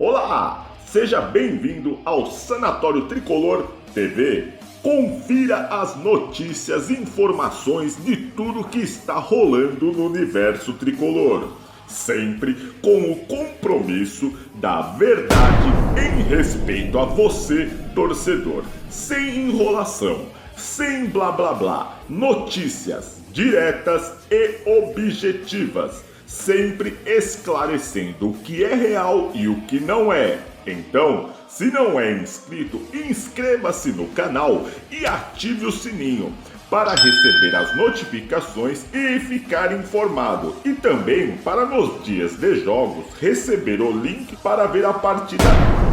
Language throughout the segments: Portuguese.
Olá, seja bem-vindo ao Sanatório Tricolor TV. Confira as notícias e informações de tudo que está rolando no universo tricolor. Sempre com o compromisso da verdade em respeito a você, torcedor. Sem enrolação, sem blá blá blá. Notícias diretas e objetivas. Sempre esclarecendo o que é real e o que não é. Então, se não é inscrito, inscreva-se no canal e ative o sininho para receber as notificações e ficar informado. E também para nos dias de jogos receber o link para ver a partida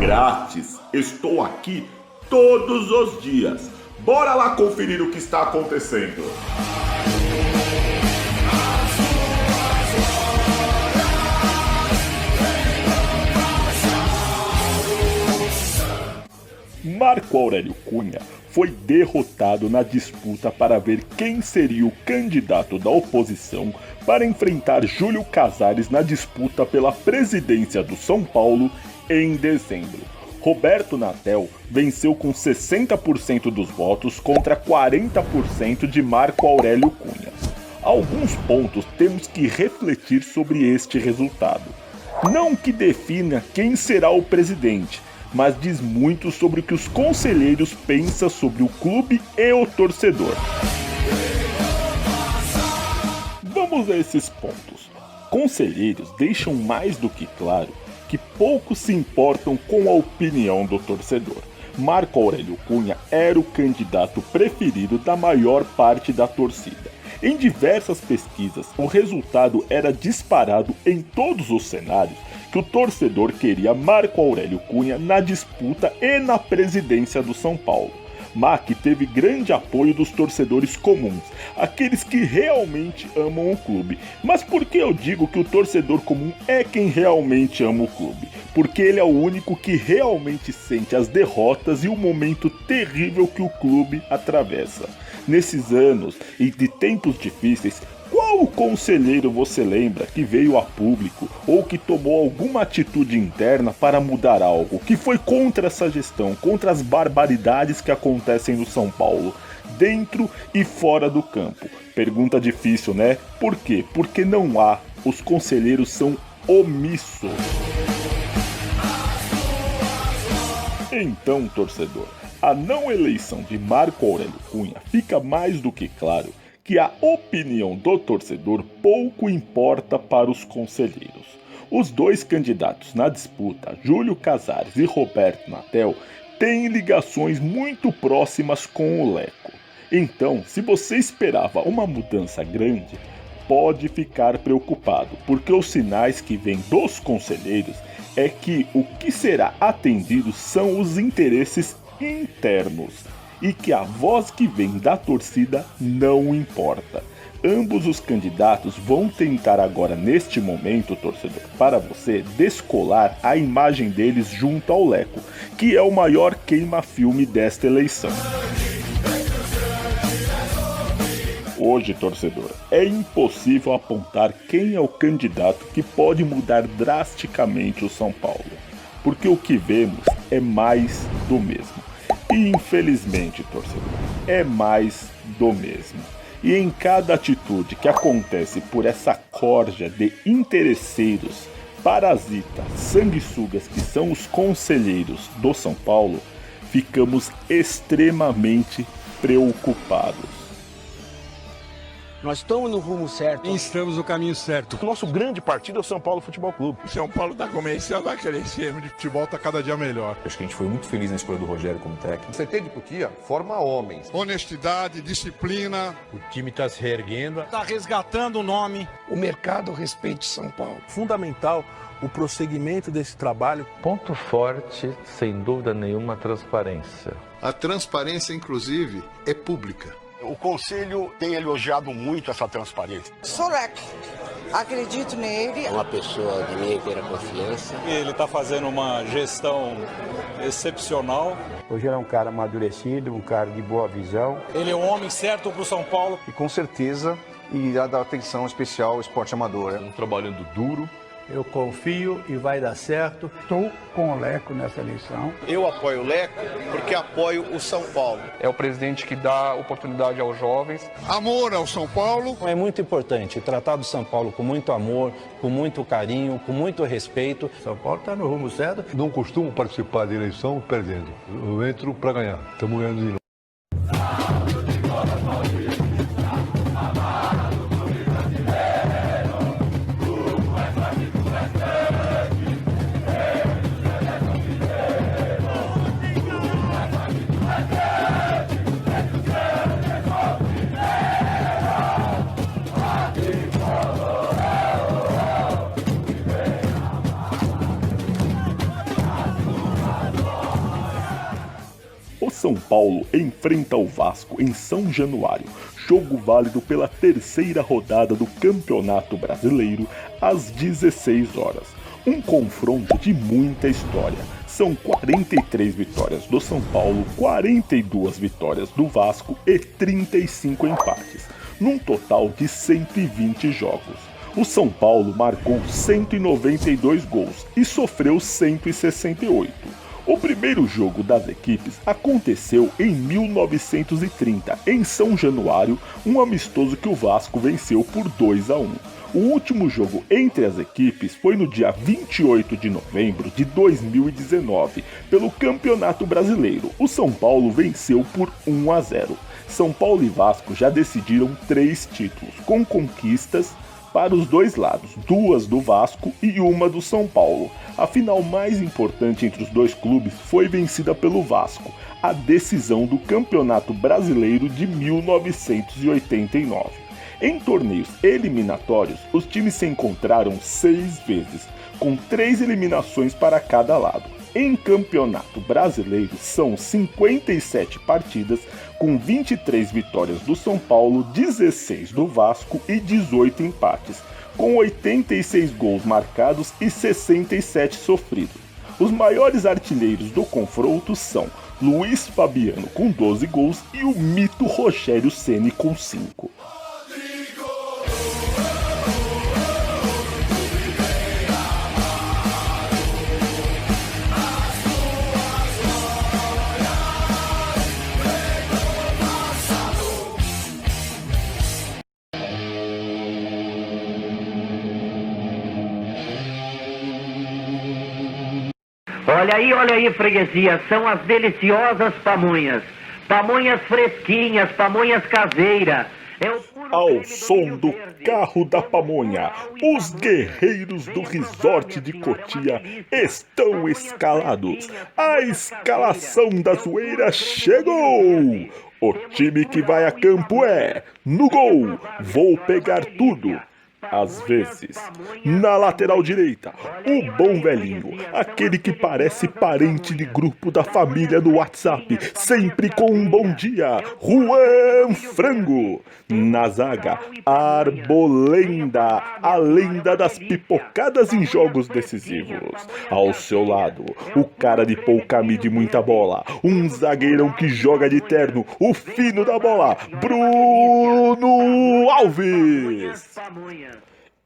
grátis. Estou aqui todos os dias. Bora lá conferir o que está acontecendo. Marco Aurélio Cunha foi derrotado na disputa para ver quem seria o candidato da oposição para enfrentar Júlio Casares na disputa pela presidência do São Paulo em dezembro. Roberto Natel venceu com 60% dos votos contra 40% de Marco Aurélio Cunha. Alguns pontos temos que refletir sobre este resultado. Não que defina quem será o presidente, mas diz muito sobre o que os conselheiros pensam sobre o clube e o torcedor. Vamos a esses pontos. Conselheiros deixam mais do que claro que poucos se importam com a opinião do torcedor. Marco Aurélio Cunha era o candidato preferido da maior parte da torcida. Em diversas pesquisas, o resultado era disparado em todos os cenários que o torcedor queria Marco Aurélio Cunha na disputa e na presidência do São Paulo. Mac teve grande apoio dos torcedores comuns, aqueles que realmente amam o clube. Mas por que eu digo que o torcedor comum é quem realmente ama o clube? Porque ele é o único que realmente sente as derrotas e o momento terrível que o clube atravessa. Nesses anos e de tempos difíceis, qual conselheiro você lembra que veio a público ou que tomou alguma atitude interna para mudar algo, que foi contra essa gestão, contra as barbaridades que acontecem no São Paulo, dentro e fora do campo? Pergunta difícil, né? Por quê? Porque não há. Os conselheiros são omissos. Então, torcedor, a não eleição de Marco Aurélio Cunha fica mais do que claro que a opinião do torcedor pouco importa para os conselheiros. Os dois candidatos na disputa, Júlio Casares e Roberto Natel, têm ligações muito próximas com o Leco. Então, se você esperava uma mudança grande, pode ficar preocupado, porque os sinais que vêm dos conselheiros é que o que será atendido são os interesses internos e que a voz que vem da torcida não importa. Ambos os candidatos vão tentar agora, neste momento, torcedor, para você descolar a imagem deles junto ao Leco, que é o maior queima-filme desta eleição. Hoje, torcedor, é impossível apontar quem é o candidato que pode mudar drasticamente o São Paulo, porque o que vemos é mais do mesmo. E infelizmente, torcedor, é mais do mesmo. E em cada atitude que acontece por essa corja de interesseiros, parasitas, sanguessugas que são os conselheiros do São Paulo, ficamos extremamente preocupados. Nós estamos no rumo certo. Estamos no caminho certo. O nosso grande partido é o São Paulo Futebol Clube. O São Paulo está começando a crescer. O futebol está cada dia melhor. Acho que a gente foi muito feliz na escolha do Rogério como técnico. O CT de Cotia forma homens. Honestidade, disciplina. O time está se reerguendo. Está resgatando o nome. O mercado respeite São Paulo. Fundamental o prosseguimento desse trabalho. Ponto forte, sem dúvida nenhuma, a transparência. A transparência, inclusive, é pública. O Conselho tem elogiado muito essa transparência. Sou Leco, acredito nele. É uma pessoa de minha inteira confiança. Ele está fazendo uma gestão excepcional. Hoje ele é um cara amadurecido, um cara de boa visão. Ele é o homem certo para o São Paulo. E com certeza irá dar atenção especial ao esporte amador. Trabalhando duro, Eu confio e vai dar certo. Estou com o Leco nessa eleição. Eu apoio o Leco porque apoio o São Paulo. É o presidente que dá oportunidade aos jovens. Amor ao São Paulo. É muito importante tratar do São Paulo com muito amor, com muito carinho, com muito respeito. São Paulo está no rumo certo. Não costumo participar de eleição perdendo. Eu entro para ganhar. Estamos ganhando de novo. São Paulo enfrenta o Vasco em São Januário, jogo válido pela terceira rodada do Campeonato Brasileiro, às 16 horas. Um confronto de muita história. São 43 vitórias do São Paulo, 42 vitórias do Vasco e 35 empates, num total de 120 jogos. O São Paulo marcou 192 gols e sofreu 168. O primeiro jogo das equipes aconteceu em 1930, em São Januário, um amistoso que o Vasco venceu por 2-1. O último jogo entre as equipes foi no dia 28 de novembro de 2019, pelo Campeonato Brasileiro. O São Paulo venceu por 1-0. São Paulo e Vasco já decidiram 3 títulos, com conquistas para os dois lados, 2 do Vasco e 1 do São Paulo. A final mais importante entre os dois clubes foi vencida pelo Vasco, a decisão do Campeonato Brasileiro de 1989. Em torneios eliminatórios, os times se encontraram 6 vezes, com 3 eliminações para cada lado. Em Campeonato Brasileiro, são 57 partidas, com 23 vitórias do São Paulo, 16 do Vasco e 18 empates, com 86 gols marcados e 67 sofridos. Os maiores artilheiros do confronto são Luiz Fabiano com 12 gols e o mito Rogério Ceni com 5. Olha aí, freguesia, são as deliciosas pamonhas. Pamonhas fresquinhas, pamonhas caseiras. Ao som do carro da pamonha, os guerreiros do resort de Cotia estão escalados. A escalação da zoeira chegou! O time que vai a campo é, no gol, vou pegar tudo. Às vezes, na lateral direita, o bom velhinho, aquele que parece parente de grupo da família no WhatsApp, sempre com um bom dia, Juan Frango. Na zaga, Arbolenda, a lenda das pipocadas em jogos decisivos. Ao seu lado, o cara de pouca mídia e muita bola, um zagueirão que joga de terno, o fino da bola, Bruno Alves.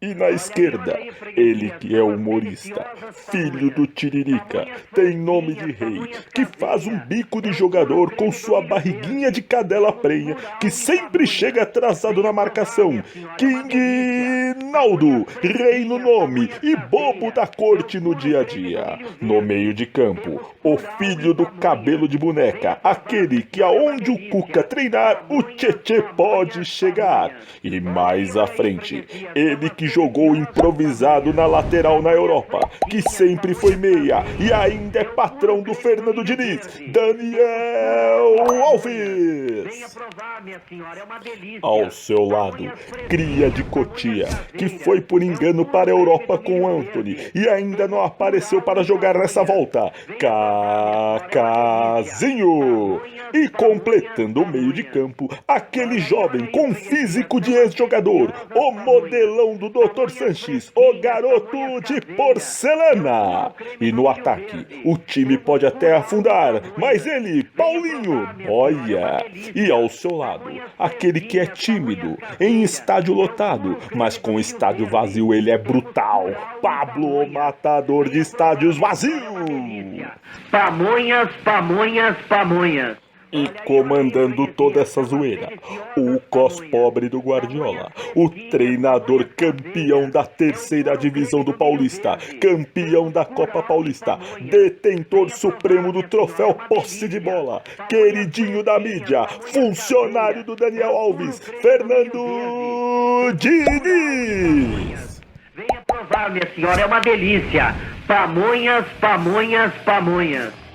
E na esquerda, ele que é humorista, filho do Tiririca, tem nome de rei, que faz um bico de jogador com sua barriguinha de cadela prenha, que sempre chega atrasado na marcação, King Naldo, rei no nome e bobo da corte no dia a dia. No meio de campo, o filho do cabelo de boneca, aquele que aonde o Cuca treinar, o Tchê pode chegar. E mais à frente, ele que jogou improvisado na lateral na Europa, que sempre foi meia e ainda é patrão do Fernando Diniz, Daniel Alves. Ao seu lado, cria de Cotia, que foi por engano para a Europa com Anthony e ainda não apareceu para jogar nessa volta, Cacazinho. E completando o meio de campo, aquele jovem com físico de ex-jogador, o modelão do Dr. Sanches, o garoto de porcelana. E no ataque, o time pode até afundar, mas ele, Paulinho, boia. E ao seu lado, aquele que é tímido, em estádio lotado, mas com estádio vazio ele é brutal. Pablo, o matador de estádios vazios. Pamonhas, pamonhas, pamonhas. E comandando toda essa zoeira, o cos-pobre do Guardiola, o treinador campeão da 3ª divisão do Paulista, campeão da Copa Paulista, detentor supremo do troféu posse de bola, queridinho da mídia, funcionário do Daniel Alves, Fernando Diniz. Venha provar, minha senhora, é uma delícia. Pamonhas, pamonhas, pamonhas.